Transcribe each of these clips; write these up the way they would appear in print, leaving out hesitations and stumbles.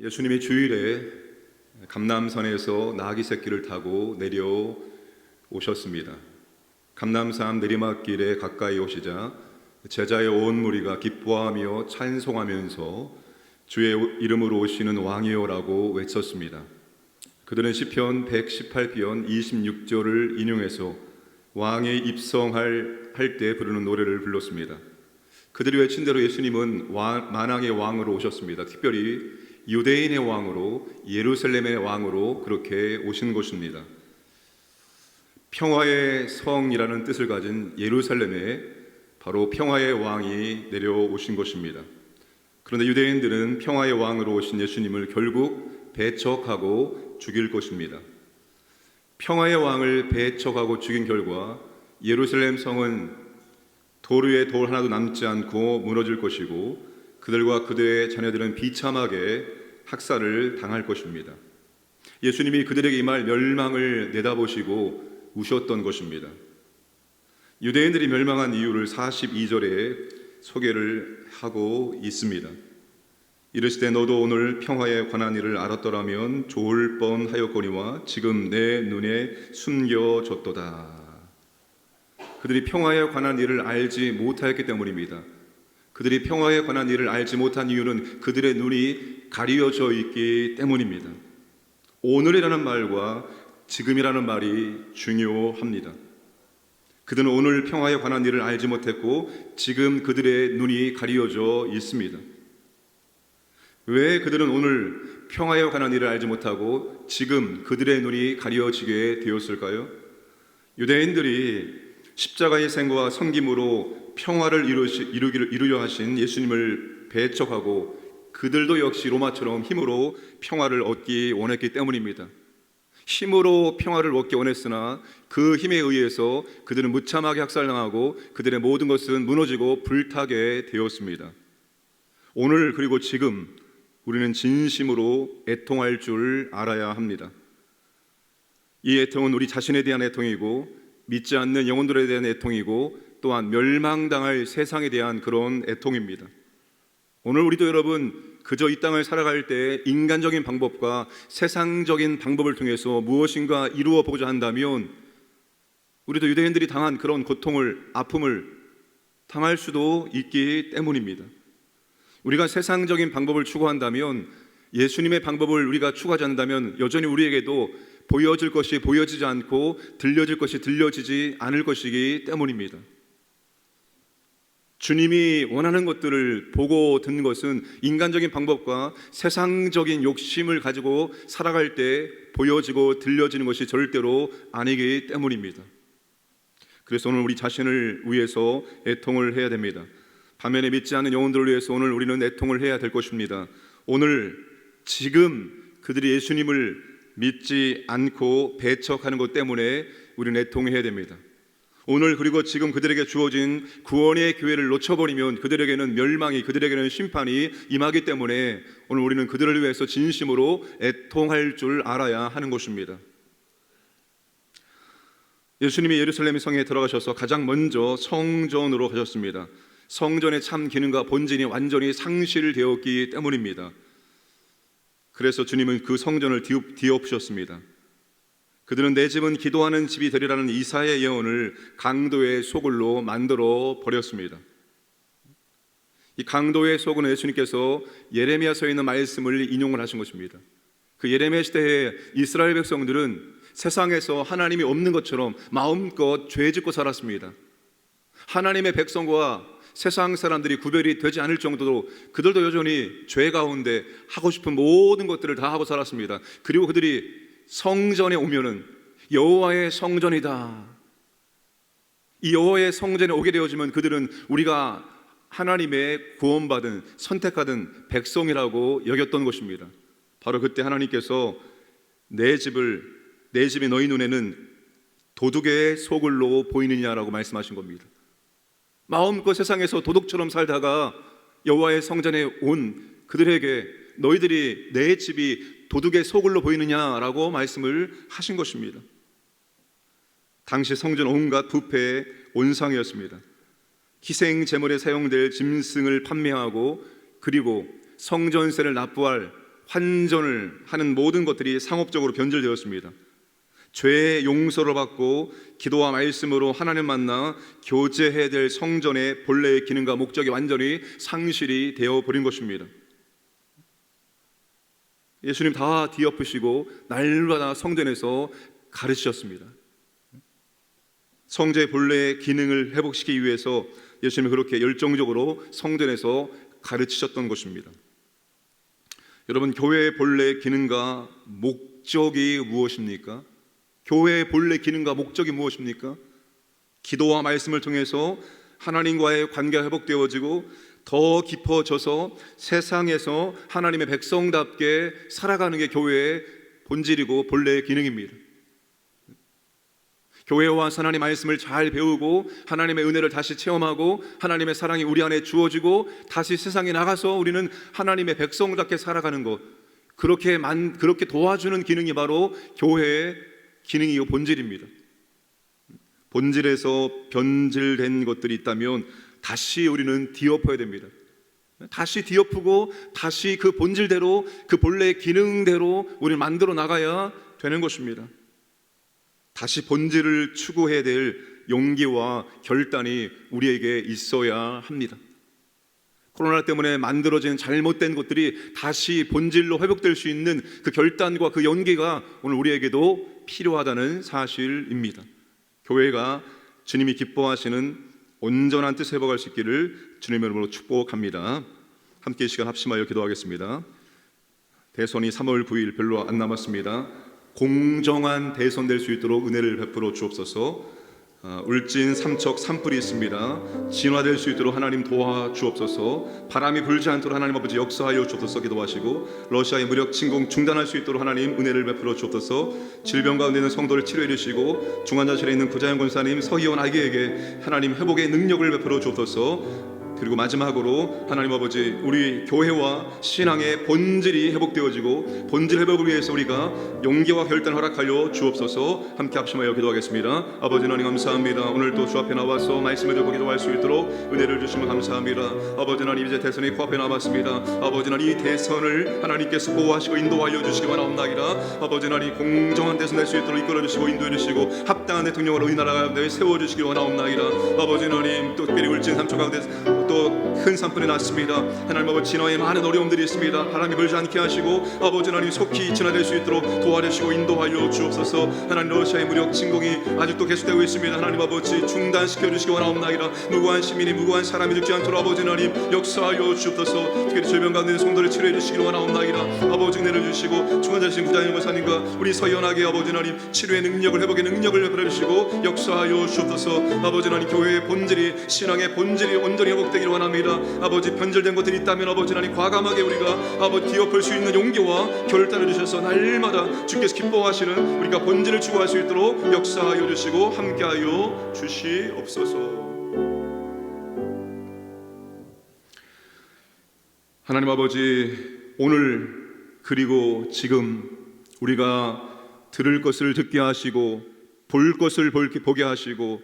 예수님이 주일에 감람산에서 나귀 새끼를 타고 내려오셨습니다. 감람산 내리막길에 가까이 오시자 제자의 온 무리가 기뻐하며 찬송하면서 주의 이름으로 오시는 왕이요라고 외쳤습니다. 그들은 시편 118편 26절을 인용해서 왕이 입성할 때 부르는 노래를 불렀습니다. 그들이 외친 대로 예수님은 만왕의 왕으로 오셨습니다. 특별히 유대인의 왕으로, 예루살렘의 왕으로 그렇게 오신 것입니다. 평화의 성이라는 뜻을 가진 예루살렘에 바로 평화의 왕이 내려오신 것입니다. 그런데 유대인들은 평화의 왕으로 오신 예수님을 결국 배척하고 죽일 것입니다. 평화의 왕을 배척하고 죽인 결과 예루살렘 성은 돌 위에 돌 하나도 남지 않고 무너질 것이고 그들과 그들의 자녀들은 비참하게 학살을 당할 것입니다. 예수님이 그들에게 임할 멸망을 내다보시고 우셨던 것입니다. 유대인들이 멸망한 이유를 42절에 소개를 하고 있습니다. 이르시되 너도 오늘 평화에 관한 일을 알았더라면 좋을 뻔하였거니와 지금 내 눈에 숨겨졌도다. 그들이 평화에 관한 일을 알지 못하였기 때문입니다. 그들이 평화에 관한 일을 알지 못한 이유는 그들의 눈이 가려져 있기 때문입니다. 오늘이라는 말과 지금이라는 말이 중요합니다. 그들은 오늘 평화에 관한 일을 알지 못했고 지금 그들의 눈이 가려져 있습니다. 왜 그들은 오늘 평화에 관한 일을 알지 못하고 지금 그들의 눈이 가려지게 되었을까요? 유대인들이 십자가의 생과 섬김으로 평화를 이루려 하신 예수님을 배척하고 그들도 역시 로마처럼 힘으로 평화를 얻기 원했기 때문입니다. 힘으로 평화를 얻기 원했으나 그 힘에 의해서 그들은 무참하게 학살당하고 그들의 모든 것은 무너지고 불타게 되었습니다. 오늘 그리고 지금 우리는 진심으로 애통할 줄 알아야 합니다. 이 애통은 우리 자신에 대한 애통이고 믿지 않는 영혼들에 대한 애통이고 또한 멸망당할 세상에 대한 그런 애통입니다. 오늘 우리도 여러분 그저 이 땅을 살아갈 때 인간적인 방법과 세상적인 방법을 통해서 무엇인가 이루어 보고자 한다면 우리도 유대인들이 당한 그런 고통을, 아픔을 당할 수도 있기 때문입니다. 우리가 세상적인 방법을 추구한다면, 예수님의 방법을 우리가 추구하지 않는다면 여전히 우리에게도 보여질 것이 보여지지 않고 들려질 것이 들려지지 않을 것이기 때문입니다. 주님이 원하는 것들을 보고 듣는 것은 인간적인 방법과 세상적인 욕심을 가지고 살아갈 때 보여지고 들려지는 것이 절대로 아니기 때문입니다. 그래서 오늘 우리 자신을 위해서 애통을 해야 됩니다. 반면에 믿지 않는 영혼들을 위해서 오늘 우리는 애통을 해야 될 것입니다. 오늘 지금 그들이 예수님을 믿지 않고 배척하는 것 때문에 우리는 애통해야 됩니다. 오늘 그리고 지금 그들에게 주어진 구원의 기회를 놓쳐버리면 그들에게는 멸망이, 그들에게는 심판이 임하기 때문에 오늘 우리는 그들을 위해서 진심으로 애통할 줄 알아야 하는 것입니다. 예수님이 예루살렘 성에 들어가셔서 가장 먼저 성전으로 가셨습니다. 성전의 참 기능과 본질이 완전히 상실되었기 때문입니다. 그래서 주님은 그 성전을 뒤엎으셨습니다. 그들은 내 집은 기도하는 집이 되리라는 이사야의 예언을 강도의 소굴로 만들어 버렸습니다. 이 강도의 소굴은 예수님께서 예레미야서에 있는 말씀을 인용을 하신 것입니다. 그 예레미야 시대에 이스라엘 백성들은 세상에서 하나님이 없는 것처럼 마음껏 죄짓고 살았습니다. 하나님의 백성과 세상 사람들이 구별이 되지 않을 정도로 그들도 여전히 죄 가운데 하고 싶은 모든 것들을 다 하고 살았습니다. 그리고 그들이 성전에 오면은 여호와의 성전이다, 이 여호와의 성전에 오게 되어지면 그들은 우리가 하나님의 구원받은 선택받은 백성이라고 여겼던 것입니다. 바로 그때 하나님께서 내 집이 너희 눈에는 도둑의 소굴로 보이느냐라고 말씀하신 겁니다. 마음껏 세상에서 도둑처럼 살다가 여호와의 성전에 온 그들에게 너희들이 내 집이 도둑의 소굴로 보이느냐라고 말씀을 하신 것입니다. 당시 성전 온갖 부패의 온상이었습니다. 희생 제물에 사용될 짐승을 판매하고 그리고 성전세를 납부할 환전을 하는 모든 것들이 상업적으로 변질되었습니다. 죄의 용서를 받고 기도와 말씀으로 하나님 만나 교제해야 될 성전의 본래의 기능과 목적이 완전히 상실이 되어버린 것입니다. 예수님 다 뒤엎으시고 날마다 성전에서 가르치셨습니다. 성전의 본래의 기능을 회복시키기 위해서 예수님이 그렇게 열정적으로 성전에서 가르치셨던 것입니다. 여러분, 교회의 본래의 기능과 목적이 무엇입니까? 교회의 본래 기능과 목적이 무엇입니까? 기도와 말씀을 통해서 하나님과의 관계가 회복되어지고 더 깊어져서 세상에서 하나님의 백성답게 살아가는 게 교회의 본질이고 본래의 기능입니다. 교회에 와서 하나님 말씀을 잘 배우고 하나님의 은혜를 다시 체험하고 하나님의 사랑이 우리 안에 주어지고 다시 세상에 나가서 우리는 하나님의 백성답게 살아가는 것, 그렇게 도와주는 기능이 바로 교회의 기능이고 본질입니다. 본질에서 변질된 것들이 있다면 다시 우리는 뒤엎어야 됩니다. 다시 뒤엎고 다시 그 본질대로, 그 본래의 기능대로 우리를 만들어 나가야 되는 것입니다. 다시 본질을 추구해야 될 용기와 결단이 우리에게 있어야 합니다. 코로나 때문에 만들어진 잘못된 것들이 다시 본질로 회복될 수 있는 그 결단과 그 용기가 오늘 우리에게도 필요하다는 사실입니다. 교회가 주님이 기뻐하시는 온전한 뜻을 회복할 수 있기를 주님의 이름으로 축복합니다. 함께 이 시간 합심하여 기도하겠습니다. 대선이 3월 9일 별로 안 남았습니다. 공정한 대선 될 수 있도록 은혜를 베풀어 주옵소서. 울진 삼척 산불이 있습니다. 진화될 수 있도록 하나님 도와주옵소서. 바람이 불지 않도록 하나님 아버지 역사하여 주옵소서 기도하시고, 러시아의 무력 침공 중단할 수 있도록 하나님 은혜를 베풀어 주옵소서. 질병 가운데 있는 성도를 치료해 주시고, 중환자실에 있는 구자영 권사님, 서희원 아기에게 하나님 회복의 능력을 베풀어 주옵소서. 그리고 마지막으로 하나님 아버지, 우리 교회와 신앙의 본질이 회복되어지고 본질 회복을 위해서 우리가 용기와 결단 허락하여 주옵소서. 함께 합심하여 기도하겠습니다. 아버지 하나님 감사합니다. 오늘도 주 앞에 나와서 말씀을 듣고 기도할 수 있도록 은혜를 주시면 감사합니다. 아버지 하나님, 이제 대선이 코앞에 남았습니다. 아버지 하나님, 이 대선을 하나님께서 보호하시고 인도하여 주시기 바라옵나이다. 아버지 하나님, 공정한 대선 될 수 있도록 이끌어 주시고 인도해 주시고 합당한 대통령으로 우리나라 가운데 세워 주시기 바라옵나이다. 아버지 하나님, 또 특별히 울진 삼척 가운데 또 큰 산불이 났습니다. 하나님 아버지, 진화에 많은 어려움들이 있습니다. 바람이 불지 않게 하시고 아버지 하나님, 속히 진화될 수 있도록 도와주시고 인도하여 주옵소서. 하나님, 러시아의 무력 침공이 아직도 계속되고 있습니다. 하나님 아버지, 중단시켜 주시기 원하옵나이다. 무고한 시민이, 무고한 사람이 죽지 않도록 아버지 하나님 역사하여 주옵소서. 특별히 질병 가운데 있는 성도를 치료해 주시기 원하옵나이다. 아버지 은혜를 주시고 중환자신 구자영 권사님과 우리 서연하게 아버지 하나님 치료의 능력을, 회복의 능력을 베풀어 주시고 역사하여 주옵소서. 아버지 하나님, 교회의 본질이, 신앙의 본질이 온전히 회복되기를 원합니다. 아버지, 변질된 것들이 있다면 아버지 하나님 과감하게 우리가 아버지 뒤엎을 수 있는 용기와 결단을 주셔서 날마다 주께서 기뻐하시는 우리가 본질을 추구할 수 있도록 역사하여 주시고 함께하여 주시옵소서. 하나님 아버지, 오늘 그리고 지금 우리가 들을 것을 듣게 하시고 볼 것을 보게 하시고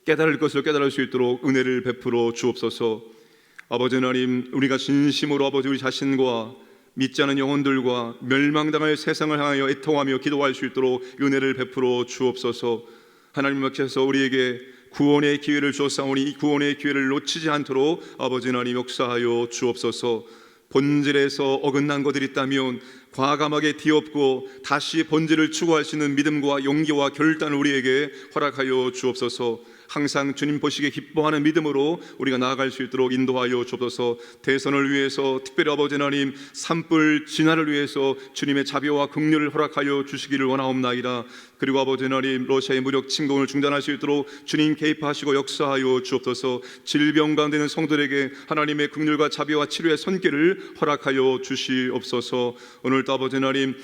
깨달을 것을 깨달을 수 있도록 은혜를 베풀어 주옵소서. 아버지 하나님, 우리가 진심으로 아버지 우리 자신과 믿지 않은 영혼들과 멸망당할 세상을 향하여 애통하며 기도할 수 있도록 은혜를 베풀어 주옵소서. 하나님께서 우리에게 구원의 기회를 주었사오니 이 구원의 기회를 놓치지 않도록 아버지 하나님 역사하여 주옵소서. 본질에서 어긋난 것들이 있다면 과감하게 뒤엎고 다시 본질을 추구할 수 있는 믿음과 용기와 결단을 우리에게 허락하여 주옵소서. 항상 주님 보시기에 기뻐하는 믿음으로 우리가 나아갈 수 있도록 인도하여 주옵소서. 대선을 위해서, 특별히 아버지 하나님 산불 진화를 위해서 주님의 자비와 긍휼을 허락하여 주시기를 원하옵나이다. 그리고 아버지 하나님, 러시아의 무력 침공을 중단할 수 있도록 주님 개입하시고 역사하여 주옵소서. 질병 가운데 있는 성도들에게 하나님의 긍휼과 자비와 치료의 손길을 허락하여 주시옵소서. 오늘도 아버지 하나님,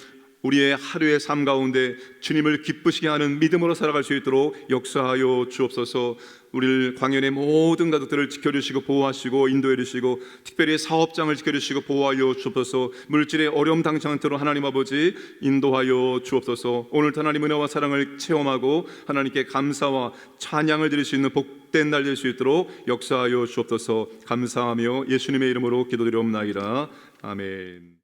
우리의 하루의 삶 가운데 주님을 기쁘시게 하는 믿음으로 살아갈 수 있도록 역사하여 주옵소서. 우리를 광연의 모든 가족들을 지켜주시고 보호하시고 인도해 주시고, 특별히 사업장을 지켜주시고 보호하여 주옵소서. 물질의 어려움 당치 않도록 하나님 아버지 인도하여 주옵소서. 오늘도 하나님 은혜와 사랑을 체험하고 하나님께 감사와 찬양을 드릴 수 있는 복된 날 될 수 있도록 역사하여 주옵소서. 감사하며 예수님의 이름으로 기도드리옵나이다. 아멘.